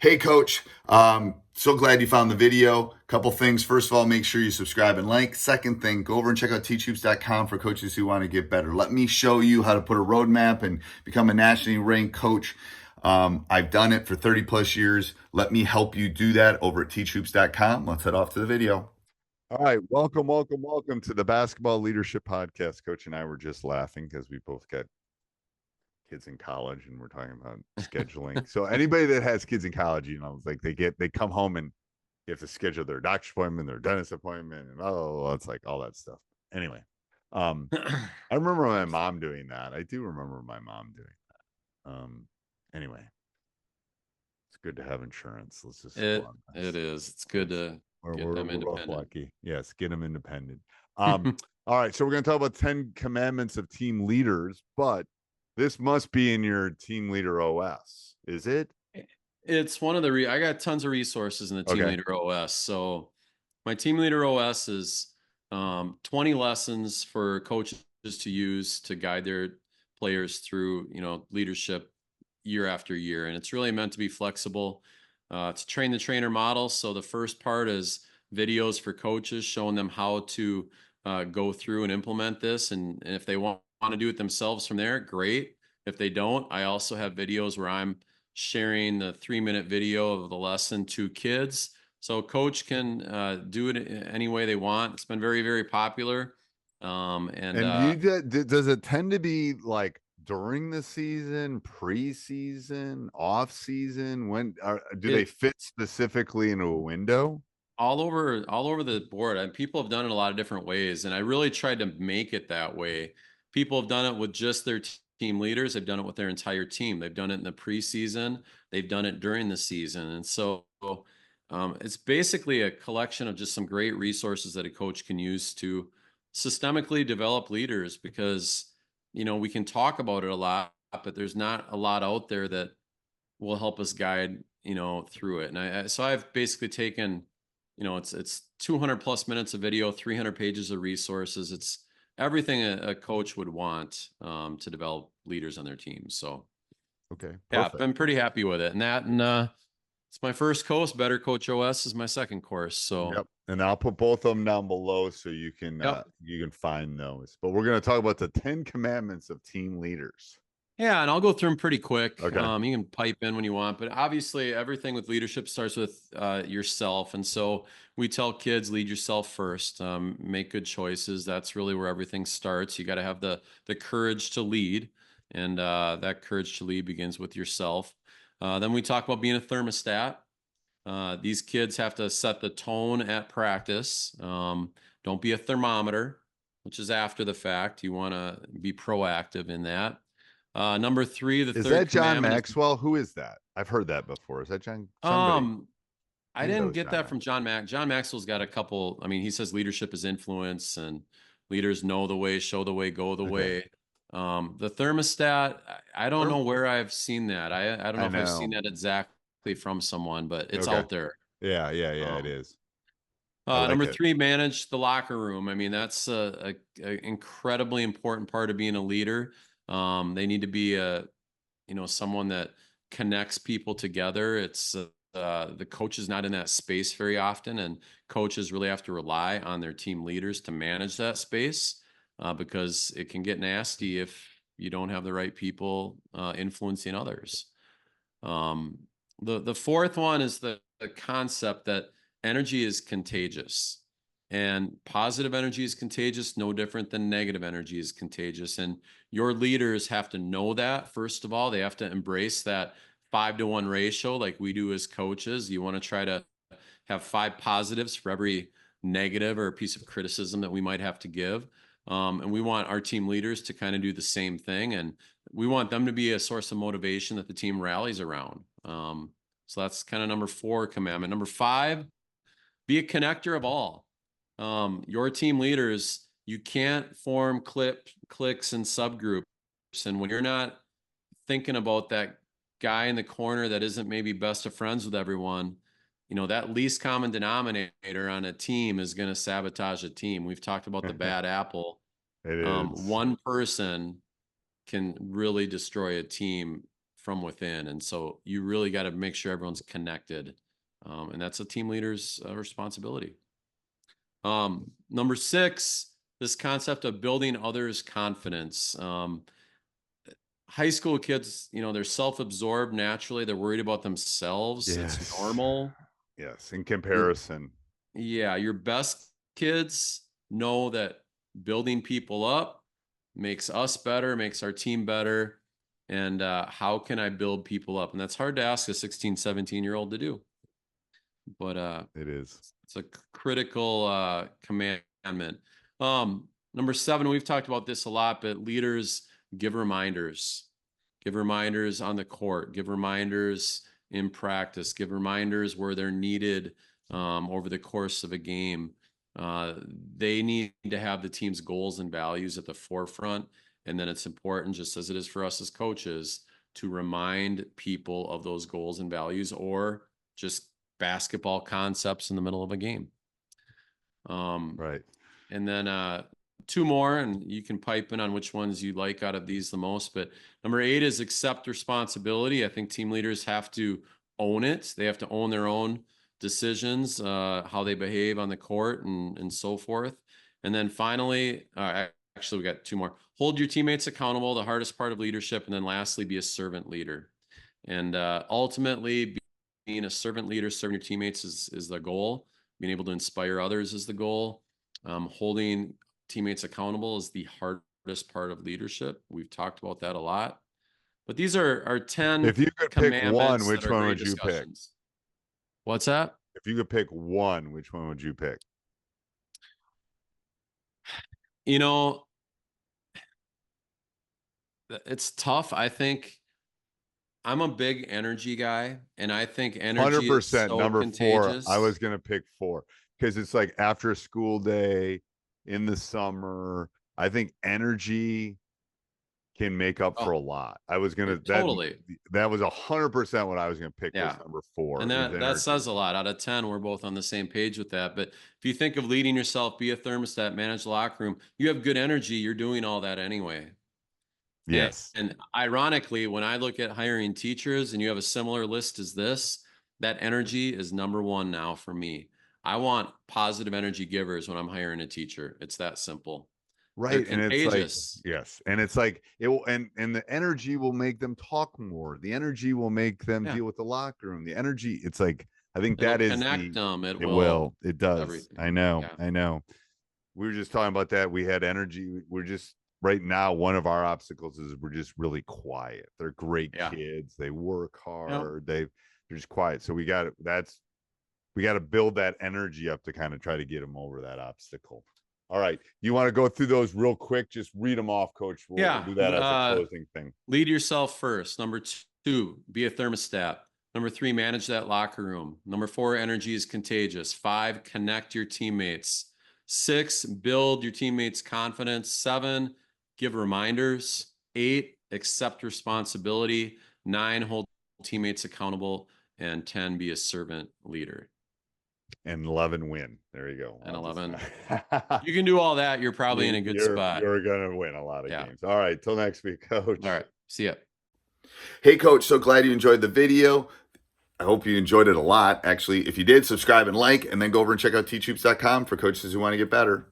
Hey, Coach. So glad you found the video. Couple things. First of all, make sure you subscribe and like. Second thing, go over and check out teachhoops.com for coaches who want to get better. Let me show you how to put a roadmap and become a nationally ranked coach. I've done it for 30 plus years. Let me help you do that over at teachhoops.com. Let's head off to the video. All right, welcome to the Basketball Leadership Podcast. Coach and I were just laughing because we both got kids in college and we're talking about scheduling. So anybody that has kids in college, like they come home and you have to schedule their doctor's appointment, their dentist appointment, and it's like all that stuff. Anyway, I remember my mom doing that. I do remember my mom doing that. Anyway, it's good to have insurance. Let's just go on this. It is. It's good to get them We're both independent. lucky. Yes, get them independent. All right, so we're going to talk about 10 commandments of team leaders, but this must be in your team leader OS. Is it? It's one of the I got tons of resources in the team leader OS. So my team leader OS is 20 lessons for coaches to use to guide their players through, leadership year after year. And it's really meant to be flexible. It's a train the trainer model. So the first part is videos for coaches showing them how to go through and implement this. And if they want to do it themselves from there, great. If they don't, I also have videos where I'm sharing the 3-minute video of the lesson to kids. So coach can do it any way they want. It's been very, very popular. Does it tend to be like during the season, preseason, off season? Do they fit specifically into a window? All over the board, and people have done it a lot of different ways, and I really tried to make it that way. People have done it with just their team leaders. They've done it with their entire team. They've done it in the preseason. They've done it during the season. And so it's basically a collection of just some great resources that a coach can use to systemically develop leaders, because we can talk about it a lot, but there's not a lot out there that will help us guide through it. And so I've basically taken, it's 200 plus minutes of video, 300 pages of resources. It's everything a coach would want to develop leaders on their team. So, okay, perfect. Yeah, I've been pretty happy with it. And it's my first course. Better Coach OS is my second course. So, yep. And I'll put both of them down below so you can find those. But we're going to talk about the 10 commandments of team leaders. Yeah, and I'll go through them pretty quick. Okay. You can pipe in when you want, but obviously everything with leadership starts with yourself. And so we tell kids, lead yourself first, make good choices. That's really where everything starts. You got to have the courage to lead, and that courage to lead begins with yourself. Then we talk about being a thermostat. These kids have to set the tone at practice. Don't be a thermometer, which is after the fact. You want to be proactive in that. Number 3, is that John Maxwell? Who is that? I've heard that before. Is that John? Somebody. I didn't get that from John John Maxwell's got a couple. I mean, he says leadership is influence, and leaders know the way, show the way, go the way. The thermostat, I don't know where I've seen that. I don't know if I've seen that exactly from someone, but it's out there. Yeah, it is. Number 3, manage the locker room. I mean, that's a incredibly important part of being a leader. They need to be someone that connects people together. It's the coach is not in that space very often, and coaches really have to rely on their team leaders to manage that space, because it can get nasty if you don't have the right people influencing others. The fourth one is the concept that energy is contagious. And positive energy is contagious, no different than negative energy is contagious. And your leaders have to know that. First of all, they have to embrace that 5-to-1 ratio like we do as coaches. You want to try to have 5 positives for every negative or a piece of criticism that we might have to give. And we want our team leaders to kind of do the same thing. And we want them to be a source of motivation that the team rallies around. So that's kind of number 4 commandment. Number 5, be a connector of all. Your team leaders, you can't form cliques and subgroups. And when you're not thinking about that guy in the corner that isn't maybe best of friends with everyone, that least common denominator on a team is going to sabotage a team. We've talked about the bad apple. It is. One person can really destroy a team from within. And so you really got to make sure everyone's connected. And that's a team leader's responsibility. Number 6, this concept of building others' confidence. High school kids, they're self-absorbed naturally. They're worried about themselves. Yes. It's normal. Yes. In comparison. Your best kids know that building people up makes us better, makes our team better. And how can I build people up? And that's hard to ask a 16, 17-year-old to do. But it is. It's a critical commandment. Number 7, we've talked about this a lot, but leaders give reminders. Give reminders on the court. Give reminders in practice. Give reminders where they're needed over the course of a game. They need to have the team's goals and values at the forefront. And then it's important, just as it is for us as coaches, to remind people of those goals and values, or just basketball concepts in the middle of a game. Right. And then 2 more, and you can pipe in on which ones you like out of these the most. But number 8 is accept responsibility. I think team leaders have to own it. They have to own their own decisions, how they behave on the court and so forth. And then finally, actually, we got 2 more. Hold your teammates accountable, the hardest part of leadership. And then lastly, be a servant leader. And ultimately, being a servant leader, serving your teammates is the goal. Being able to inspire others is the goal. Holding teammates accountable is the hardest part of leadership. We've talked about that a lot. But these are 10 If you could pick one, commandments which that are one great would you pick? discussions. What's that? If you could pick one, which one would you pick? It's tough. I think I'm a big energy guy, and I think energy is 100%. so Number contagious. 4. I was gonna pick 4 because it's like after a school day in the summer. I think energy can make up for a lot. I was gonna totally. That was 100% what I was gonna pick. Was number 4, and that says a lot. Out of 10, we're both on the same page with that. But if you think of leading yourself, be a thermostat, manage the locker room, you have good energy, you're doing all that anyway. Yes. And ironically, when I look at hiring teachers and you have a similar list as this, that energy is number 1 now for me. I want positive energy givers when I'm hiring a teacher. It's that simple. Right. And it's like, yes. And it's like, it will, and the energy will make them talk more. The energy will make them deal with the locker room. The energy, it's like, I think it'll that is connect them. It will. It does. Everything. I know. I know. We were just talking about that. We had energy. We're just right now. One of our obstacles is we're just really quiet. They're great kids. They work hard. They're just quiet. So we got to build that energy up to kind of try to get them over that obstacle. All right. You want to go through those real quick? Just read them off, Coach. We'll do that as a closing thing. Lead yourself first. Number 2, be a thermostat. Number 3, manage that locker room. Number 4, energy is contagious. 5, connect your teammates. 6, build your teammates' confidence. 7, give reminders. 8, accept responsibility. 9, hold teammates accountable. And 10, be a servant leader. And 11, win. There you go. And 11. You can do all that. You're probably in a good spot. You're going to win a lot of games. All right. Till next week, Coach. All right. See ya. Hey, Coach. So glad you enjoyed the video. I hope you enjoyed it a lot. Actually, if you did, subscribe and like, and then go over and check out teachhoops.com for coaches who want to get better.